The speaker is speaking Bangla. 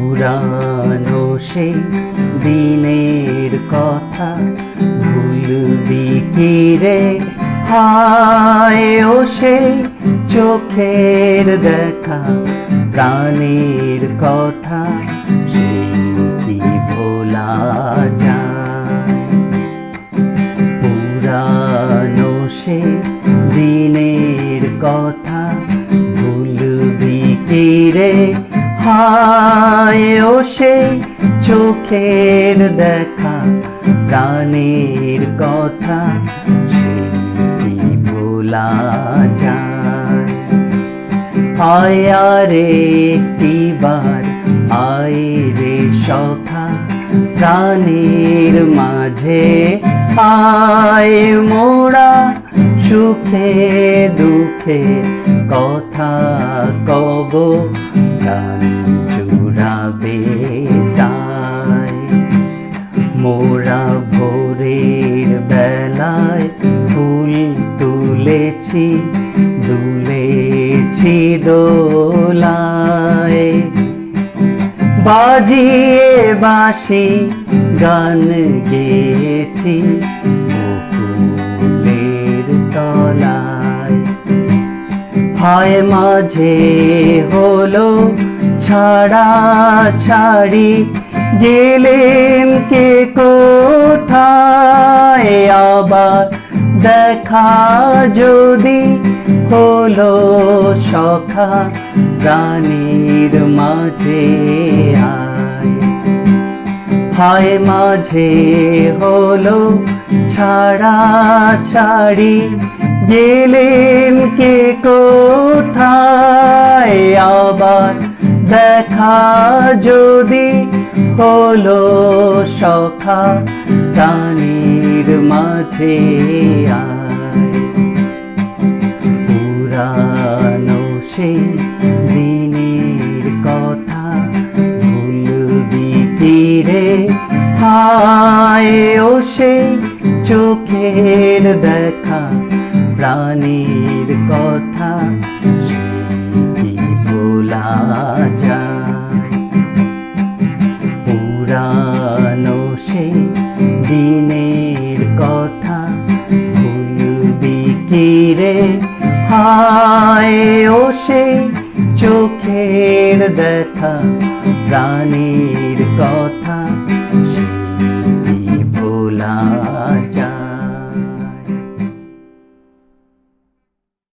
পুরানো সেই দিনের কথা ভুলবি কি রে? হায় ও সেই চোখের দেখা, প্রাণের কথা সেই কি ভোলা যায়? পুরানো সেই দিনের কথা ভুলবি কি রে? হায় ও সেই চোখের দেখা, প্রাণের কথা সেই কি ভোলা যায়? আয় আরে একটিবার আয় রে সখা, প্রাণের মাঝে আয় মোরা, সুখে দুঃখে কথা কব, প্রাণ জুড়াবে তাই। মোরা ভোরের বেলায় ফুল তুলেছি, দুলেছি দোলায়, বাজিয়ে বাঁশি গান গেয়েছি বকুলের তলায়। হায় মাঝে হলো ছাড়া ছাড়ি, গেলেন কে কোথায়? আবার দেখা যদি হলো সখা, প্রাণীর মাঝে আয়। হায় মাঝে হলো ছাড়া ছাড়ি, গেলেন কে কোথায়? আবার দেখা যদি হলো সখা, প্রাণীর মাঝে আয়। পুরানো সেই দিনের কথা ভুলবি কি রে? হায় ও সেই চোখের দেখা, প্রাণীর কথা সেই কি ভোলা যায়? পুরানো সেই দিনের কথা ভুলবি কি রে? হায় ও সেই চোখের দেখা, প্রাণী